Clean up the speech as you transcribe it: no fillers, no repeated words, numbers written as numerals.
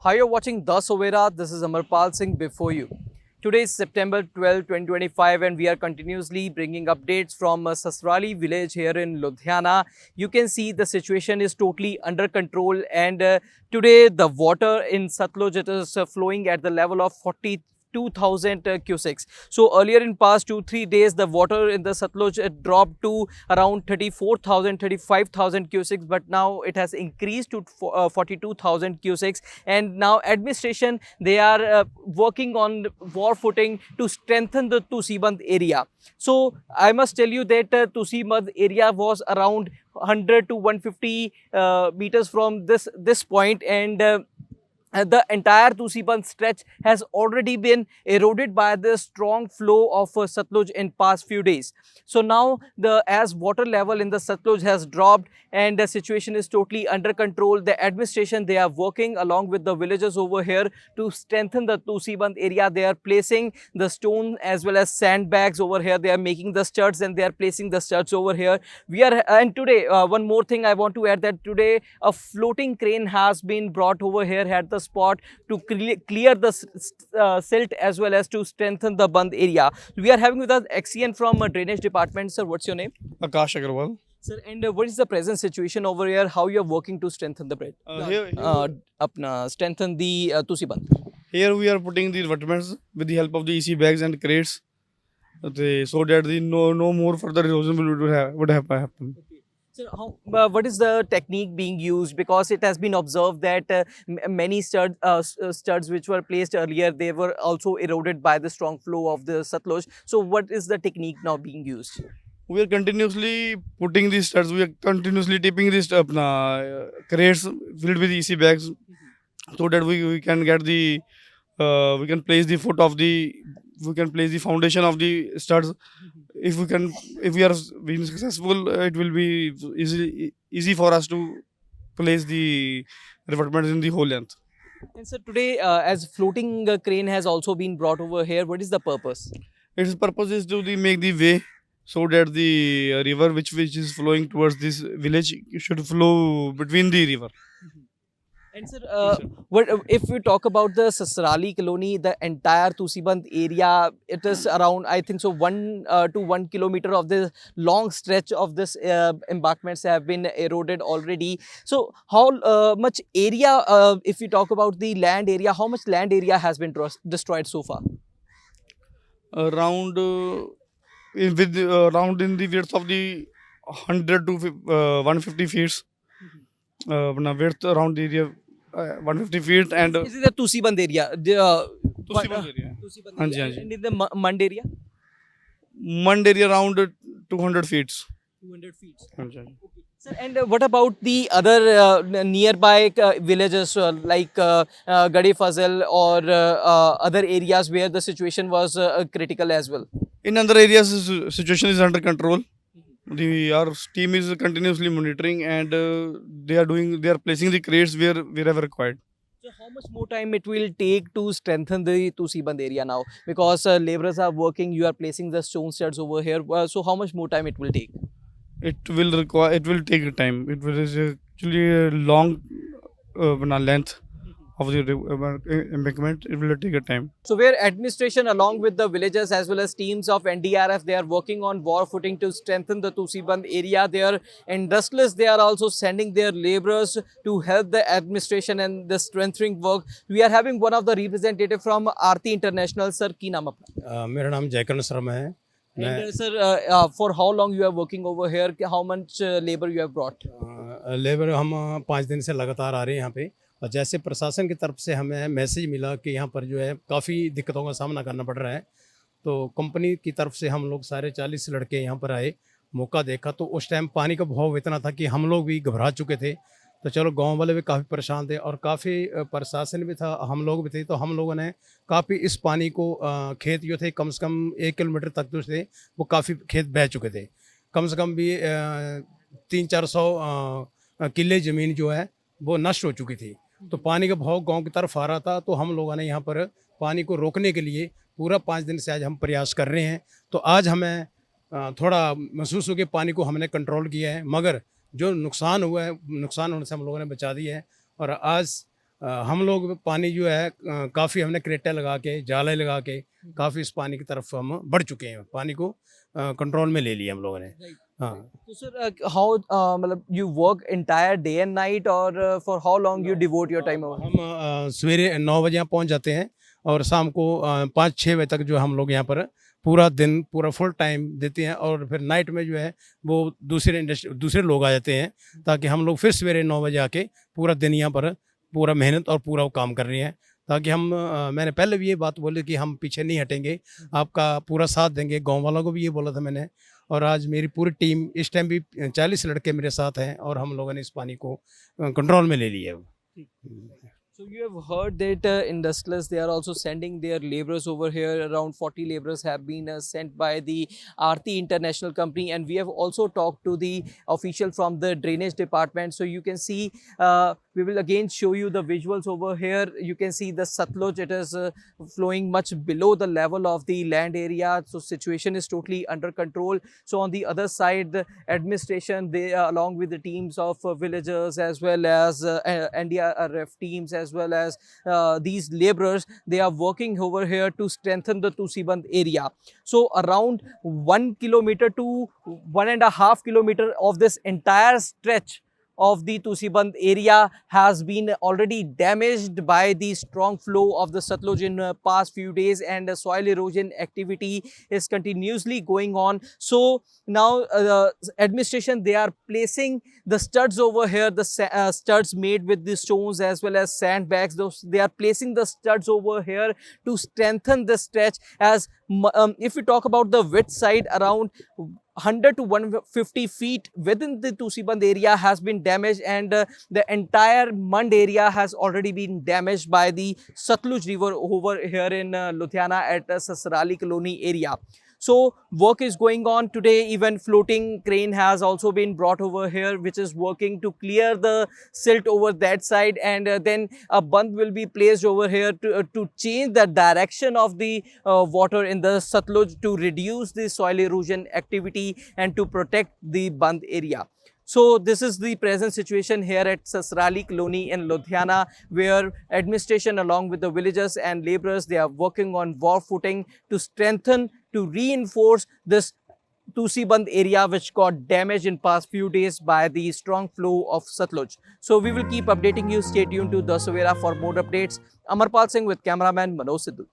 Hi, you're watching The Sovera. This is Amarpal Singh before you. Today is September 12, 2025, and we are continuously bringing updates from Sasrali village here in Ludhiana. You can see the situation is totally under control, and today the water in Satluj it is flowing at the level of 42,000 cusecs. So earlier in past 2-3 days, the water in the Satluj dropped to around 34,000, 35,000 cusecs, but now it has increased to 42,000 cusecs. And now administration, they are working on war footing to strengthen the Tusiband area. So I must tell you that Tusiband area was around 100 to 150 meters from this point, and the entire Tusiband stretch has already been eroded by the strong flow of Satluj in past few days. So now as water level in the Satluj has dropped and the situation is totally under control, the administration, they are working along with the villagers over here to strengthen the Tusiband area. They are placing the stone as well as sandbags over here. They are making the studs and they are placing the studs over here. And today, one more thing I want to add, that today a floating crane has been brought over here at the spot to clear the silt as well as to strengthen the Band area. We are having with us XCN from Drainage Department. Sir, what's your name? Akash Agarwal. Sir, and what is the present situation over here? How you are working to strengthen the bridge? Strengthen the Tusiband. Here we are putting the revetments with the help of the EC bags and crates, so that the no more further erosion would have happened. So, what is the technique being used? Because it has been observed that many studs which were placed earlier, they were also eroded by the strong flow of the Satluj. So, what is the technique now being used? We are continuously putting these studs. We are continuously tipping these crates filled with EC bags, so that we can get the we can place the foundation of the studs. If we are being successful, it will be easy for us to place the revetments in the whole length. And so today, as floating crane has also been brought over here, what is the purpose? Its purpose is to make the way, so that the river which is flowing towards this village should flow between the river. And sir, what if we talk about the Sasrali colony, the entire Tusiband area, it is around, I think so, 1 to 1 kilometer of the long stretch of this embankments have been eroded already. So how much area, if we talk about the land area, how much land area has been destroyed so far? Around around in the width of the 100 to 150 feet. Width around the area 150 feet, and This is the Tusiband area. Tusiband area. Tusiband Hanji, area. hanji. And in the Mand area? Mund area around 200 feet. 200 feet. Hanji, hanji. Sir, and what about the other nearby villages like Gadi Fazal or other areas where the situation was critical as well? In other areas, situation is under control. Our team is continuously monitoring, and they are placing the crates wherever required. So how much more time it will take to strengthen the Tusiband area now? Because laborers are working, you are placing the stone studs over here. So how much more time it will take? It will take time. It will is actually a long length of the embankment. It will take a time. So where administration along with the villagers as well as teams of NDRF, they are working on war footing to strengthen the Tusiband area. Their industrialists, they are also sending their laborers to help the administration and the strengthening work. We are having one of the representative from Aarti International. Sir, ki naam apna? मेरा नाम जयकर्ण शर्मा है। And sir, for how long you are working over here? How much labor you have brought? Labour हम 5 दिन से लगातार आ रहे हैं यहाँ पे, और जैसे प्रशासन की तरफ से हमें मैसेज मिला कि यहाँ पर जो है काफ़ी दिक्कतों का सामना करना पड़ रहा है, तो कंपनी की तरफ से हम लोग सारे 40 लड़के यहाँ पर आए, मौका देखा तो उस टाइम पानी का बहाव इतना था कि हम लोग भी घबरा चुके थे। तो चलो गांव वाले भी काफ़ी परेशान थे और काफ़ी प्रशासन भी था, हम लोग भी थे, तो हम लोगों ने काफ़ी इस पानी को खेत जो थे कम से कम 1 किलोमीटर तक जो थे वो काफ़ी खेत बह चुके थे। कम से कम भी 300-400 किले ज़मीन जो है वो नष्ट हो चुकी थी। तो पानी का बहाव गांव की तरफ आ रहा था, तो हम लोगों ने यहाँ पर पानी को रोकने के लिए पूरा 5 दिन से आज हम प्रयास कर रहे हैं। तो आज हमें थोड़ा महसूस हो गया, पानी को हमने कंट्रोल किया है, मगर जो नुकसान हुआ है, नुकसान होने से हम लोगों ने बचा दिया है। और आज हम लोग पानी जो है काफ़ी हमने क्रेटे लगा के जाले लगा के काफ़ी इस पानी की तरफ हम बढ़ चुके हैं, पानी को कंट्रोल में ले लिया हम लोगों ने। हाँ। So, sir, how मतलब you work entire day and night or for how long you devote your time over? हम सवेरे 9 बजे यहाँ पहुँच जाते हैं और शाम को 5-6 बजे तक जो हम लोग यहाँ पर पूरा दिन पूरा फुल टाइम देते हैं, और फिर नाइट में जो है वो दूसरे लोग आ जाते हैं, ताकि हम लोग फिर सवेरे 9 बजे आके पूरा दिन यहाँ पर पूरा मेहनत और पूरा काम कर रहे हैं, ताकि हम मैंने पहले भी ये बात बोली कि हम पीछे नहीं हटेंगे, आपका पूरा साथ देंगे। गांव वालों को भी ये बोला था मैंने, और आज मेरी पूरी टीम इस टाइम भी 40 लड़के मेरे साथ हैं और हम लोगों ने इस पानी को कंट्रोल में ले लिया है। So you have heard that industrialists, they are also sending their laborers over here. Around 40 laborers have been sent by the Aarti International Company, and we have also talked to the official from the drainage department. So you can see, we will again show you the visuals over here. You can see the Satluj, it is flowing much below the level of the land area. So situation is totally under control. So on the other side, the administration, they along with the teams of villagers as well as NDRF teams as well as these laborers, they are working over here to strengthen the Tusiband area. So around 1 kilometer to 1.5 kilometer of this entire stretch of the Tusiband area has been already damaged by the strong flow of the Satluj in past few days, and soil erosion activity is continuously going on. So now administration, they are placing the studs over here, the studs made with the stones as well as sandbags. They are placing the studs over here to strengthen the stretch, as if we talk about the width side, around 100 to 150 feet within the Tusiband area has been damaged, and the entire Mand area has already been damaged by the Satluj river over here in Ludhiana at Sasrali colony area. So work is going on today. Even floating crane has also been brought over here, which is working to clear the silt over that side, and then a bund will be placed over here to change the direction of the water in the Satluj to reduce the soil erosion activity and to protect the bund area. So this is the present situation here at Sasrali colony in Ludhiana, where administration along with the villagers and laborers, they are working on war footing to strengthen, to reinforce this Tusiband area which got damaged in past few days by the strong flow of Satluj. So we will keep updating you. Stay tuned to The Savera for more updates. Amarpal Singh with cameraman Manoj Sidhu.